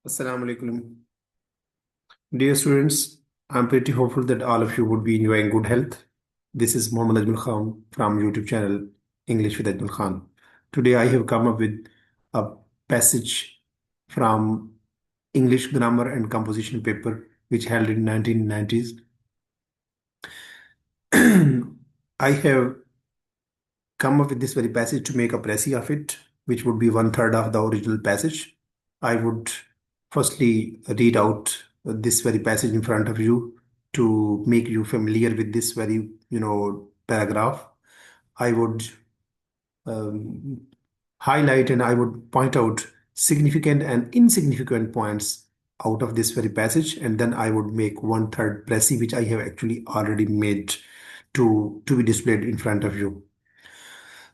Assalamu alaikum. Dear students, I'm pretty hopeful that all of you would be enjoying good health. This is Muhammad Ajmal Khan from YouTube channel English with Ajmal Khan. Today I have come up with a passage from English grammar and composition paper which held in 1990s. I have come up with this very passage to make a précis of it, which would be one third of the original passage. I would firstly read out this very passage in front of you to make you familiar with this very, paragraph. I would um, highlight and I would point out significant and insignificant points out of this very passage, and then I would make one third précis, which I have actually already made to be displayed in front of you.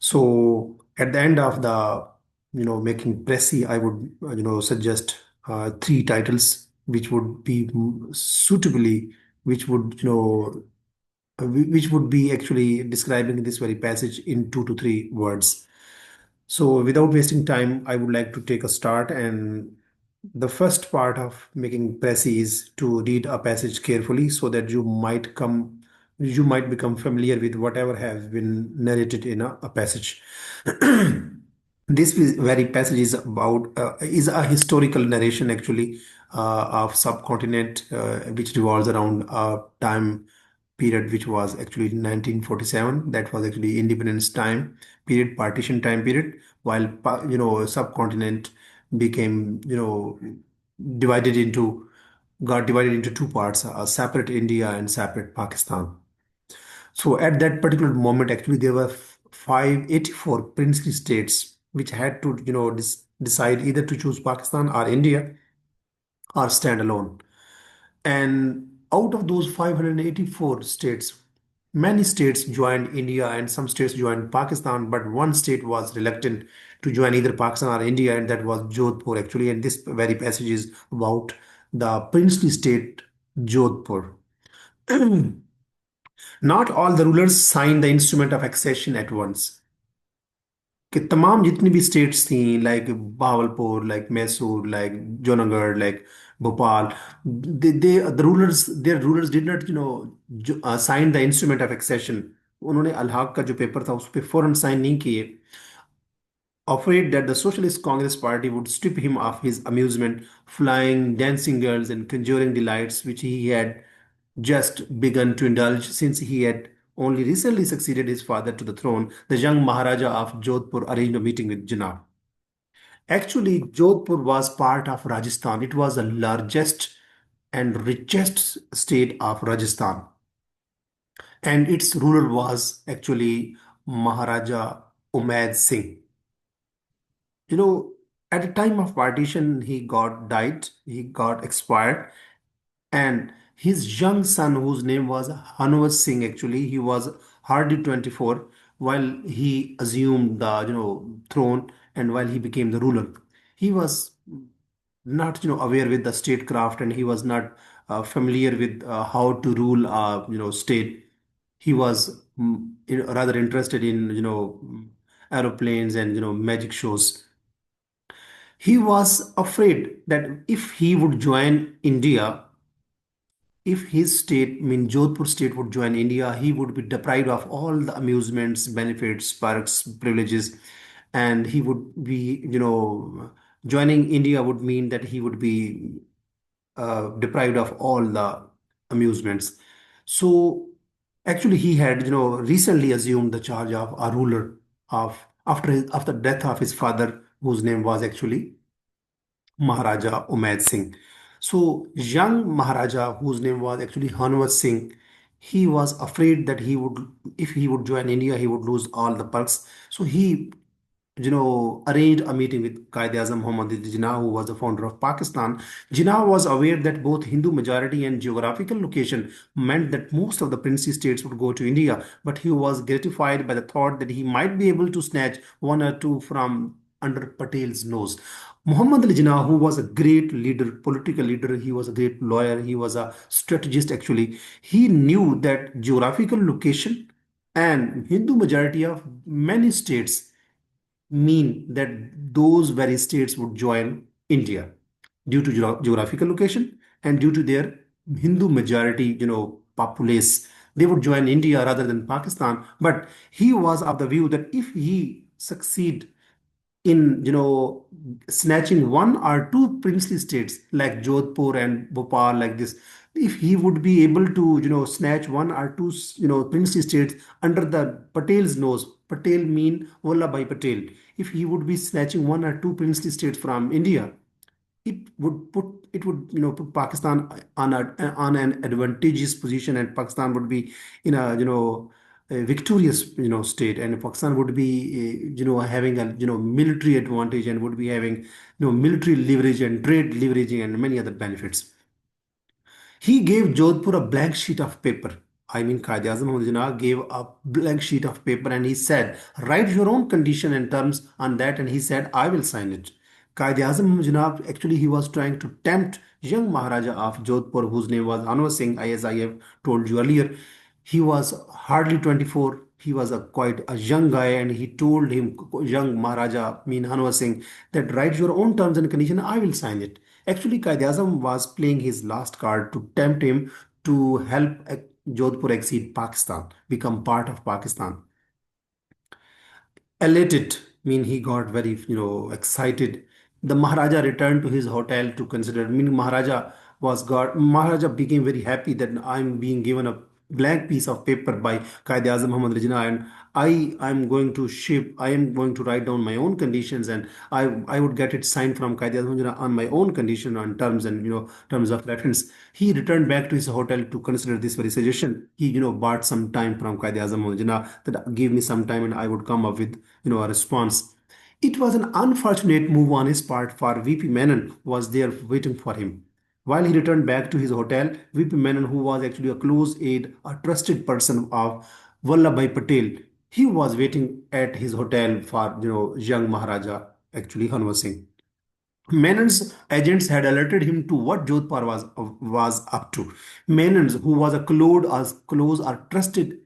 So at the end of the, making Pressy, I would, suggest three titles which would be suitably, which would, which would be actually describing this very passage in 2 to 3 words. So without wasting time, I would like to take a start. And the first part of making Pressy is to read a passage carefully so that you might become familiar with whatever has been narrated in a passage. This very passage is about is a historical narration actually of subcontinent which revolves around a time period which was actually 1947. That was actually independence time period, partition time period, while subcontinent became divided into got divided into two parts, a separate India and separate Pakistan. So at that particular moment, actually, there were 584 princely states which had to, decide either to choose Pakistan or India or stand alone. And out of those 584 states, many states joined India and some states joined Pakistan, but one state was reluctant to join either Pakistan or India, and that was Jodhpur actually. And this very passage is about the princely state Jodhpur. Not all the rulers signed the instrument of accession at once. कि तमाम जितनी भी states थी like Bahawalpur like Mysore like Junagadh like Bhopal the rulers their rulers did not sign the instrument of accession. उन्होंने अलहाक का जो paper था उस पर फौरन साइन नहीं किए, afraid that the Socialist Congress Party would strip him of his amusement, flying, dancing girls, and conjuring delights which he had just begun to indulge since he had only recently succeeded his father to the throne. The young Maharaja of Jodhpur arranged a meeting with Jinnah. Actually, Jodhpur was part of Rajasthan. It was the largest and richest state of Rajasthan. And its ruler was actually Maharaja Umaid Singh. You know, at the time of partition, he got expired, and his young son, whose name was Hanwat Singh, actually, he was hardly 24 while he assumed the, throne and while he became the ruler. He was not, aware with the statecraft, and he was not familiar with how to rule a, state. He was rather interested in, aeroplanes and, magic shows. He was afraid that if he would join India, if his state, I mean Jodhpur state would join India, he would be deprived of all the amusements, benefits, perks, privileges, and he would be, joining India would mean that he would be deprived of all the amusements. So actually, he had, recently assumed the charge of a ruler of after death of his father, whose name was actually Maharaja Umaid Singh. So, young Maharaja, whose name was actually Hanwat Singh, he was afraid that if he would join India, he would lose all the perks. So he, arranged a meeting with Qaid-e-Azam Muhammad Jinnah, who was the founder of Pakistan. Jinnah was aware that both Hindu majority and geographical location meant that most of the princely states would go to India, but he was gratified by the thought that he might be able to snatch one or two from under Patel's nose. Muhammad Ali Jinnah, who was a great leader, political leader, he was a great lawyer, he was a strategist actually. He knew that geographical location and Hindu majority of many states mean that those very states would join India. due to geographical location and due to their Hindu majority, populace. They would join India rather than Pakistan. But he was of the view that if he succeed in snatching one or two princely states like Jodhpur and Bhopal, like this, if he would be able to snatch one or two princely states under the Patel's nose. Patel mean Vallabhbhai Patel. If he would be snatching one or two princely states from India, it would put Pakistan on an advantageous position, and Pakistan would be in a victorious state, and Pakistan would be having a military advantage, and would be having military leverage and trade leveraging and many other benefits. He gave Jodhpur a blank sheet of paper. I mean, Quaid-e-Azam Muhammad Jinnah gave a blank sheet of paper and he said, write your own condition and terms on that. And he said, I will sign it. Quaid-e-Azam Muhammad Jinnah, actually, he was trying to tempt young Maharaja of Jodhpur, whose name was Anwar Singh, as I have told you earlier. He was hardly 24. He was quite a young guy, and he told him, young Maharaja, mean Anwar Singh, that write your own terms and condition, I will sign it. Actually, Quaid-e-Azam was playing his last card to tempt him to help Jodhpur exceed Pakistan, become part of Pakistan. Elated, mean he got very excited. The Maharaja returned to his hotel to consider. Meaning Maharaja became very happy that I'm being given a blank piece of paper by Quaid-e-Azam Muhammad Jinnah, and I am going to write down my own conditions, and I would get it signed from Quaid-e-Azam Muhammad Jinnah on my own condition, on terms, and terms of reference. He returned back to his hotel to consider this very suggestion. He bought some time from Quaid-e-Azam Muhammad Jinnah, that give me some time and I would come up with a response. It was an unfortunate move on his part, for VP Menon was there waiting for him. While he returned back to his hotel, VP Menon, who was actually a close aide, a trusted person of Vallabhbhai Patel, he was waiting at his hotel for young Maharaja, actually Hanwar Singh. Menon's agents had alerted him to what Jodhpur was up to. Menon's, who was a close or trusted,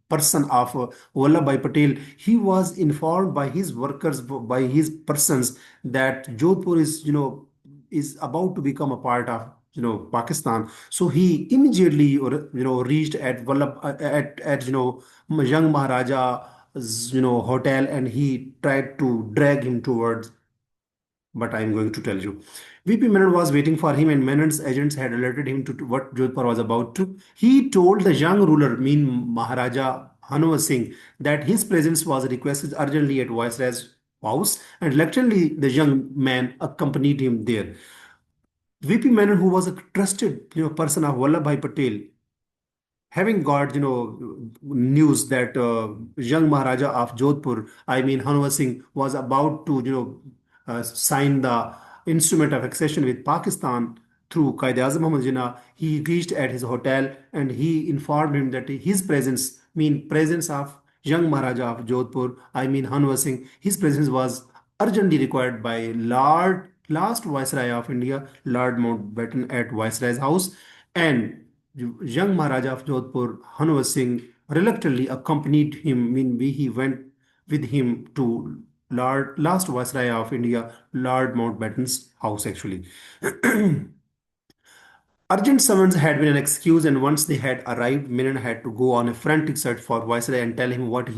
person of Vallabhbhai Patel, he was informed by his workers, by his persons, that Jodhpur is about to become a part of Pakistan. So he immediately reached at young Maharaja's hotel, and he tried to drag him towards, but I'm going to tell you. VP Menon was waiting for him, and Menon's agents had alerted him to what Jodhpur was about to. He told the young ruler, mean Maharaja Hanwar Singh, that his presence was requested urgently at Viceroy's house, and reluctantly the young man accompanied him there. VP Menon, who was a trusted person of Vallabhbhai Patel, having got news that young Maharaja of Jodhpur, I mean Hanwar Singh, was about to sign the instrument of accession with Pakistan through Quaid-e-Azam Muhammad Jinnah, he reached at his hotel and he informed him that his presence, mean presence of young Maharaja of Jodhpur, I mean Hanwar Singh, his presence was urgently required by last Viceroy of India, Lord Mountbatten, at Viceroy's house, and young Maharaja of Jodhpur, Hanwar Singh, reluctantly accompanied him. Mean he went with him to last Viceroy of India, Lord Mountbatten's house, actually. Urgent summons had been an excuse, and once they had arrived, Menon had to go on a frantic search for Viceroy and tell him what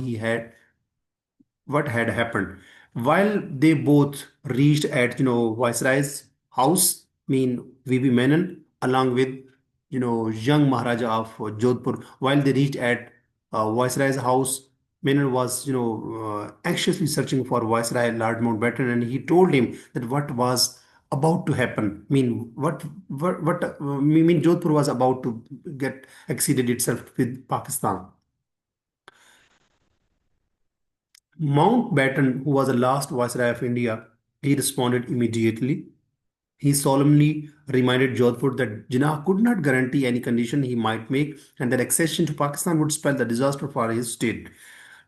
had happened. While they both reached at Viceroy's house, mean VB Menon, along with young Maharaja of Jodhpur, while they reached at Viceroy's house, Menon was anxiously searching for Viceroy Lord Mountbatten, and he told him that what was about to happen. Mean mean Jodhpur was about to get exceeded itself with Pakistan. Mountbatten, who was the last Viceroy of India, he responded immediately. He solemnly reminded Jodhpur that Jinnah could not guarantee any condition he might make, and that accession to Pakistan would spell the disaster for his state.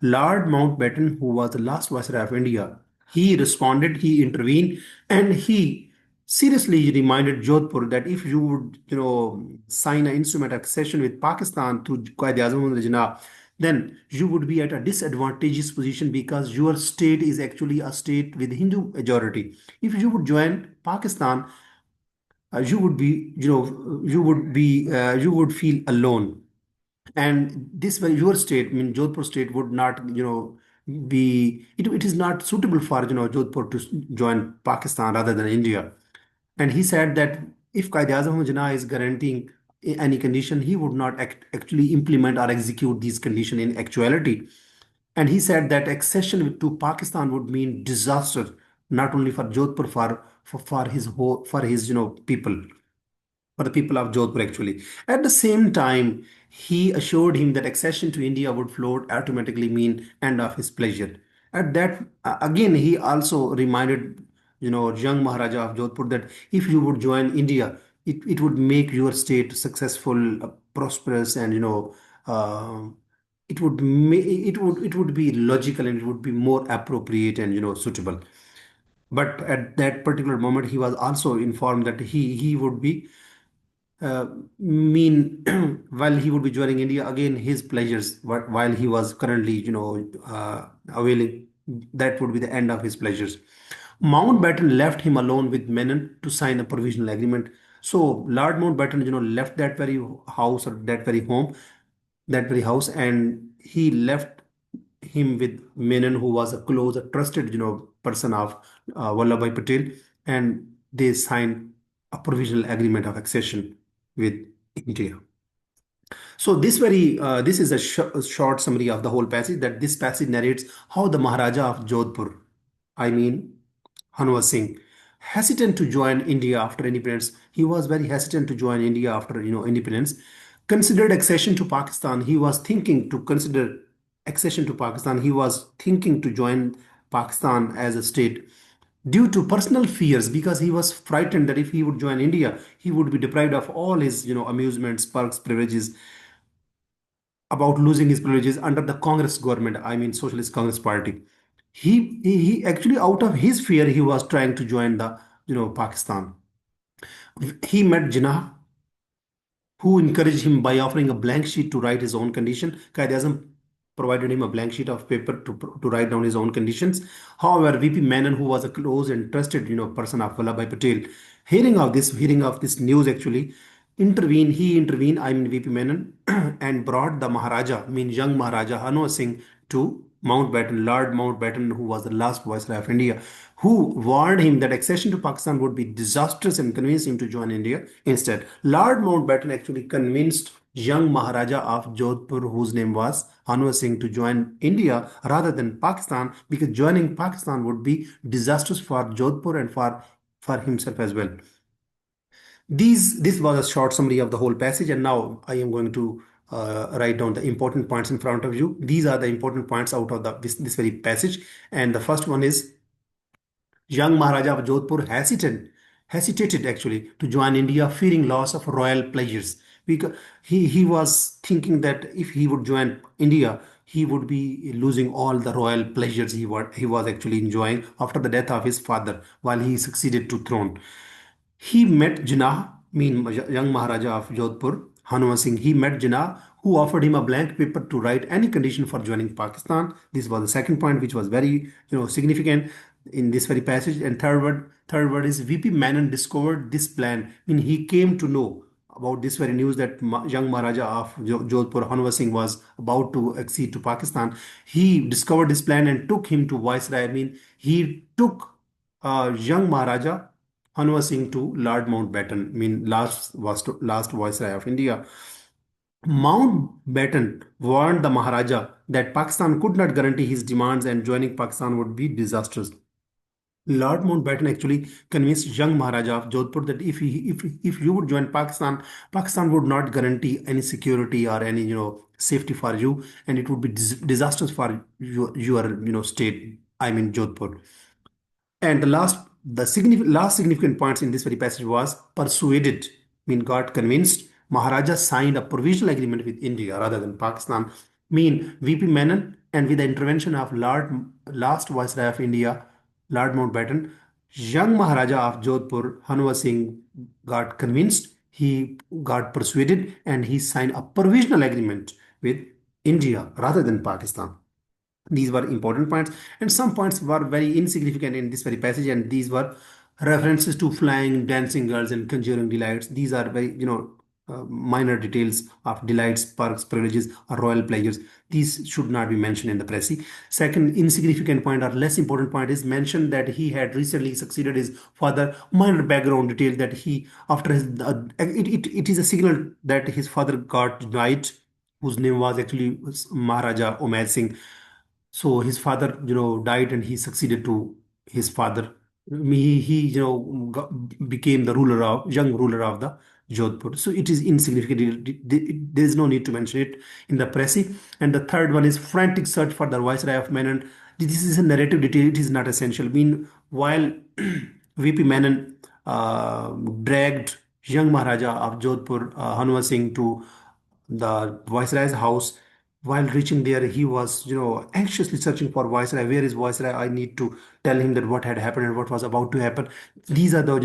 Lord Mountbatten, who was the last Viceroy of India, he responded, he intervened, and he seriously reminded Jodhpur that if you would, sign an instrument of accession with Pakistan through Quaid-e-Azam Jinnah, then you would be at a disadvantageous position because your state is actually a state with Hindu majority. If you would join Pakistan, you would be, you would feel alone. And this way, your state, I mean, Jodhpur state would not, it is not suitable for, Jodhpur to join Pakistan rather than India. And he said that if Quaid-e-Azam Jinnah is guaranteeing any condition, he would not actually implement or execute these conditions in actuality. And he said that accession to Pakistan would mean disaster, not only for Jodhpur, for his for his people, for the people of Jodhpur actually. At the same time, he assured him that accession to India would float automatically mean end of his pleasure. At that, again, he also reminded, young Maharaja of Jodhpur that if you would join India, it would make your state successful, prosperous, and uh, it would be logical and it would be more appropriate and suitable. But at that particular moment, he was also informed that he would be uh, mean while he would be joining India again, his pleasures while he was currently availing, that would be the end of his pleasures. Mountbatten left him alone with Menon to sign a provisional agreement. So Lord Mountbatten, left that very house or that very home, that very house, and he left him with Menon, who was a close, a trusted, person of Vallabhbhai Patel, and they signed a provisional agreement of accession with India. So this is a short summary of the whole passage. That this passage narrates how the Maharaja of Jodhpur, I mean Hanwar Singh, hesitant to join India after independence. He was very hesitant to join India after independence. Considered accession to Pakistan. He was thinking to consider accession to Pakistan. He was thinking to join Pakistan as a state due to personal fears, because he was frightened that if he would join India, he would be deprived of all his amusements, perks, privileges, about losing his privileges under the Congress government, I mean Socialist Congress Party. He actually, out of his fear, he was trying to join the Pakistan. He met Jinnah, who encouraged him by offering a blank sheet to write his own condition. Quaid-e-Azam provided him a blank sheet of paper to write down his own conditions. However, VP Menon, who was a close and trusted person of Vallabhbhai Patel, hearing of this news actually, intervened, I mean VP Menon, and brought the Maharaja, I mean young Maharaja Hanwar Singh, to Mountbatten, Lord Mountbatten, who was the last viceroy of India, who warned him that accession to Pakistan would be disastrous and convinced him to join India instead. Lord Mountbatten actually convinced young Maharaja of Jodhpur, whose name was Hanwar Singh, to join India rather than Pakistan, because joining Pakistan would be disastrous for Jodhpur and for himself as well. This was a short summary of the whole passage, and now I am going to write down the important points in front of you. These are the important points out of this very passage, and the first one is young Maharaja of Jodhpur hesitated actually to join India, fearing loss of royal pleasures. Because he was thinking that if he would join India, he would be losing all the royal pleasures he was actually enjoying after the death of his father while he succeeded to throne. He met Jinnah, mean young Maharaja of Jodhpur, Hanwar Singh. He met Jinnah, who offered him a blank paper to write any condition for joining Pakistan. This was the second point, which was very significant in this very passage. And third word is VP Menon discovered this plan when he came to know about this very news that young Maharaja of Jodhpur, Hanwar Singh, was about to accede to Pakistan. He discovered this plan and took him to Viceroy. I mean, he took young Maharaja Hanwar Singh to Lord Mountbatten, I mean last Viceroy of India. Mountbatten warned the Maharaja that Pakistan could not guarantee his demands and joining Pakistan would be disastrous. Lord Mountbatten actually convinced young Maharaja of Jodhpur that if you would join Pakistan, Pakistan would not guarantee any security or any safety for you, and it would be disastrous for your state. I mean Jodhpur. And the last significant points in this very passage was persuaded, mean got convinced. Maharaja signed a provisional agreement with India rather than Pakistan. Mean VP Menon, and with the intervention of last Viceroy of India, Lord Mountbatten, young Maharaja of Jodhpur, Hanwar Singh, got convinced. He got persuaded, and he signed a provisional agreement with India rather than Pakistan. These were important points, and some points were very insignificant in this very passage, and these were References to flying, dancing girls, and conjuring delights. These are very, minor details of delights, perks, privileges, or royal pleasures. These should not be mentioned in the Prezi. Second, insignificant point or less important point is mentioned that he had recently succeeded his father. Minor background detail that he, after his, it is a signal that his father got died, whose name was actually Maharaja Umair Singh. So his father, died, and he succeeded to his father. He became the young ruler of the Jodhpur. So it is insignificant. There is no need to mention it in the Presi. And the third one is frantic search for the Viceroy of Menon. This is a narrative detail. It is not essential. While VP Menon dragged young Maharaja of Jodhpur, Hanwar Singh, to the Viceroy's house. While reaching there, he was, anxiously searching for Viceroy. Where is Viceroy? I need to tell him that what had happened and what was about to happen. These are the,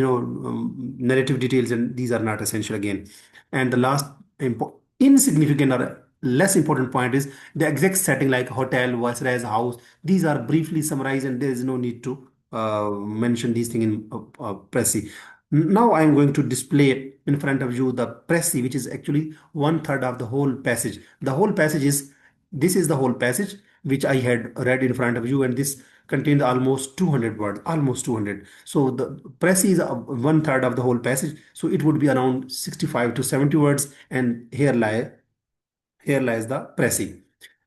narrative details, and these are not essential again. And the last insignificant or less important point is the exact setting, like hotel, Viceroy's house. These are briefly summarized, and there is no need to mention these things in Prezi. Now I am going to display in front of you the Prezi, which is actually one third of the whole passage. The whole passage is, this is the whole passage which I had read in front of you, and this contains almost 200 words, almost 200. So the Prezi is one third of the whole passage. So it would be around 65 to 70 words, and here lies the Prezi.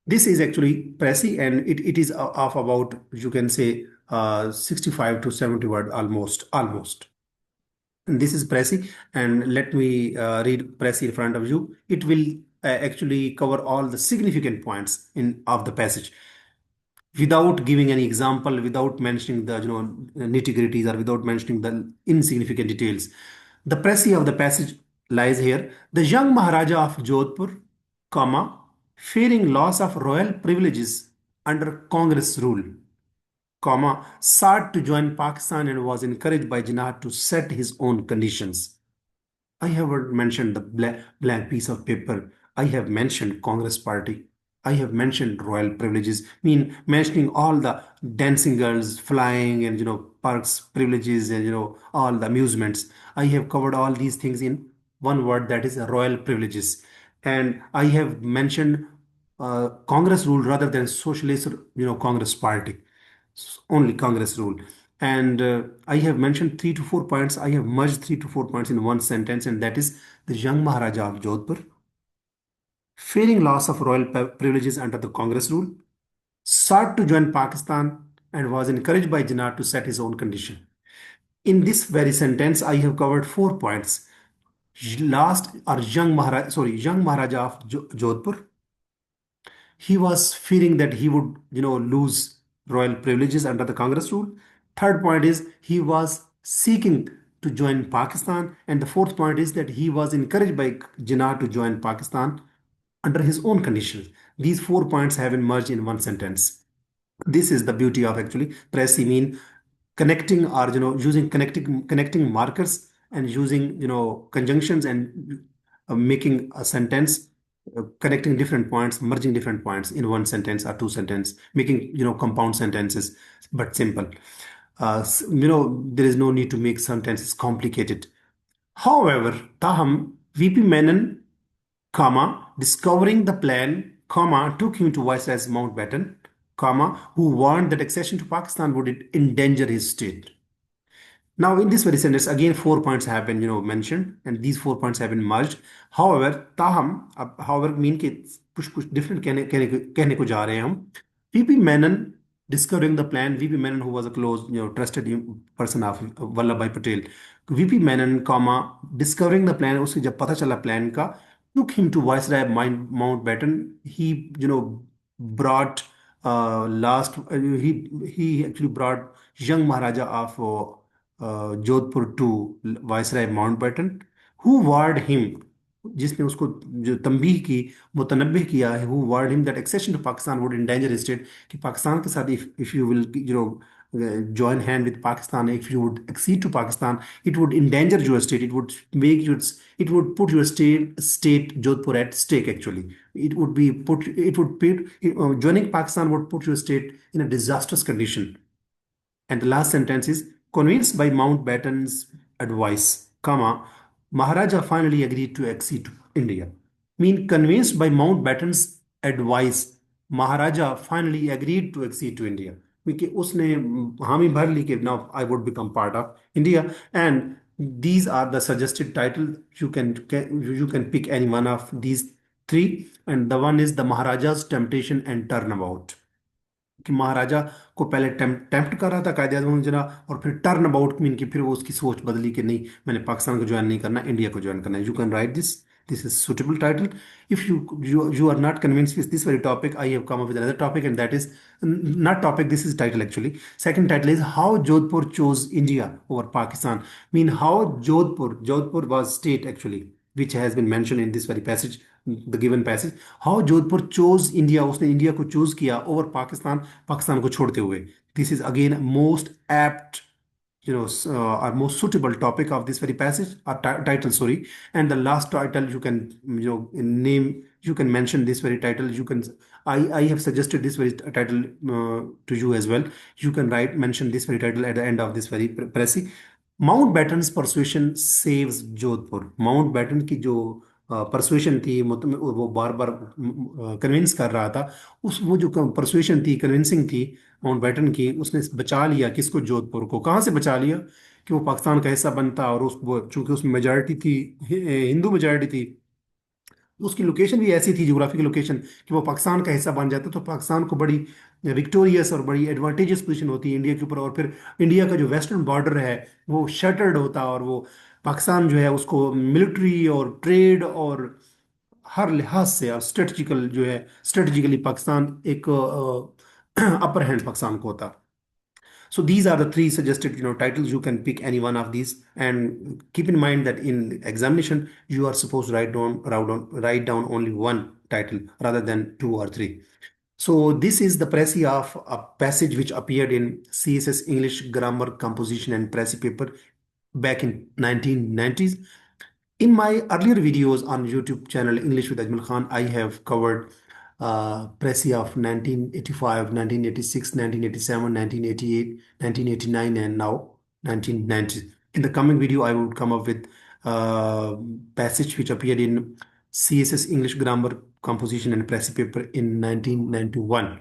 This is actually Prezi, and it is of about, you can say, 65 to 70 word, almost. And this is Prezi, and let me read Prezi in front of you. It will actually cover all the significant points in of the passage without giving any example, without mentioning the, nitty gritties, or without mentioning the insignificant details. The Prezi of the passage lies here. The young Maharaja of Jodhpur, comma, fearing loss of royal privileges under Congress rule, comma, sought to join Pakistan and was encouraged by Jinnah to set his own conditions. I haven't mentioned the blank piece of paper. I have mentioned Congress Party. I have mentioned royal privileges. Mentioning all the dancing girls, flying, and parks, privileges, and all the amusements. I have covered all these things in one word, that is royal privileges. And I have mentioned Congress rule rather than socialist, Congress Party. Only Congress rule. And I have mentioned 3 to 4 points. I have merged 3 to 4 points in one sentence, and that is the young Maharaja of Jodhpur, fearing loss of royal privileges under the Congress rule, sought to join Pakistan and was encouraged by Jinnah to set his own condition. In this very sentence, I have covered 4 points. Young Maharaja of Jodhpur, he was fearing that he would, lose royal privileges under the Congress rule. Third point is he was seeking to join Pakistan. And the fourth point is that he was encouraged by Jinnah to join Pakistan under his own conditions. These 4 points have been merged in one sentence. This is the beauty of actually Prezi, connecting, or using connecting markers, and using conjunctions, and making a sentence, connecting different points, merging different points in one sentence or two sentence, making compound sentences, but simple. There is no need to make sentences complicated. However, Taham, VP Menon, discovering the plan, took him to Viceroy Mountbatten, who warned that accession to Pakistan would endanger his state. Now, in this very sentence, again, 4 points have been, mentioned, and these 4 points have been merged. However, however, mean के कुछ different कहने को जा रहे हैं हम. VP Menon discovering the plan. VP Menon, who was a close, trusted person of Vallabhbhai Patel. VP Menon, discovering the plan. उसके जब पता चला plan का, took him to Viceroy Mountbatten. He, brought he actually brought young Maharaja of Jodhpur to viceroy Mountbatten, who warned him, जिसने उसको जो तंबीह की, मुतनब्बिह किया है, who warned him that accession to Pakistan would endanger state, कि पाकिस्तान के साथ if you will join hand with Pakistan, if you would accede to Pakistan, it would endanger your state. It would put your state Jodhpur at stake. Actually, joining Pakistan would put your state in a disastrous condition. And the last sentence is Convinced by Mountbatten's advice, comma, Maharaja finally agreed to accede to India. Mean convinced by Mountbatten's advice, Maharaja finally agreed to accede to India. कि उसने हामी भर ली कि now I would become part of India, and these are the suggested title. You can pick any one of these three, and the one is the Maharaja's temptation and turnabout. कि महाराजा को पहले tempt कर रहा था कायदे आजम जना, और फिर टर्न अबाउट मीन कि फिर वो उसकी सोच बदली कि नहीं, मैंने पाकिस्तान को ज्वाइन नहीं करना, इंडिया को ज्वाइन करना है. You can write this is suitable title. If you are not convinced with this very topic, I have come up with another topic, and that is not topic, this is title actually. Second title is how Jodhpur chose India over Pakistan. Mean how Jodhpur was state actually, which has been mentioned in this very passage, the given passage. How Jodhpur chose India, उसने India को choose किया over Pakistan, Pakistan को छोड़ते हुए. This is again most apt, or most suitable topic of this very passage, or title, sorry. And the last title you can, name, you can mention this very title. I have suggested this very title to you as well. You can mention this very title at the end of this very pressy. Mountbatten's persuasion saves Jodhpur. Mountbatten की जो persuasion थी, मतलब वो बार बार convince कर रहा था, उस वो जो परसुएशन थी, कन्विंसिंग थी माउंटबेटन की, उसने बचा लिया किसको, जोधपुर को. कहाँ से बचा लिया? कि वो पाकिस्तान का हिस्सा बनता, और उस वो चूंकि उसमें मेजॉरिटी थी, हिंदू मेजॉरिटी थी, उसकी लोकेशन भी ऐसी थी, ज्योग्राफिकल लोकेशन, कि वो पाकिस्तान का हिस्सा बन जाता, तो पाकिस्तान को बड़ी विक्टोरियस और बड़ी एडवांटेजियस पोजीशन होती है इंडिया के ऊपर, और फिर इंडिया का जो वेस्टर्न बॉर्डर है वो शटर्ड होता, और वो पाकिस्तान जो है उसको मिलिट्री और ट्रेड और हर लिहाज से, और स्ट्रेटजिकल जो है, स्ट्रेटजिकली पाकिस्तान एक अपर हैंड पाकिस्तान को होता. So these are the three suggested, titles. You can pick any one of these, and keep in mind that in examination you are supposed to write down only one title rather than two or three. So this is the précis of a passage which appeared in CSS English Grammar Composition and Précis paper back in 1990s. In my earlier videos on YouTube channel English with Ajmal Khan, I have covered Presi of 1985, 1986, 1987, 1988, 1989, and now 1990. In the coming video, I would come up with passage which appeared in CSS English Grammar Composition and Presi paper in 1991.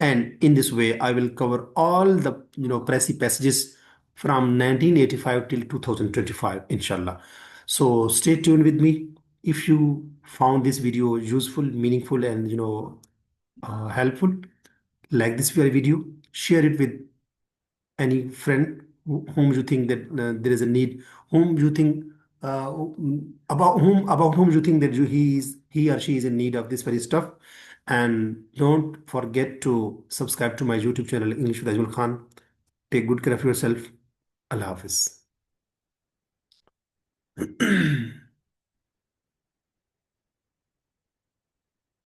And in this way, I will cover all the Presi passages from 1985 till 2025, inshallah. So stay tuned with me. If you found this video useful, meaningful, and helpful, like this very video, share it with any friend whom you think that there is a need, whom you think about whom you think that he or she is in need of this very stuff. And don't forget to subscribe to my YouTube channel English with Ajmal Khan. Take good care of yourself. Allah Hafiz.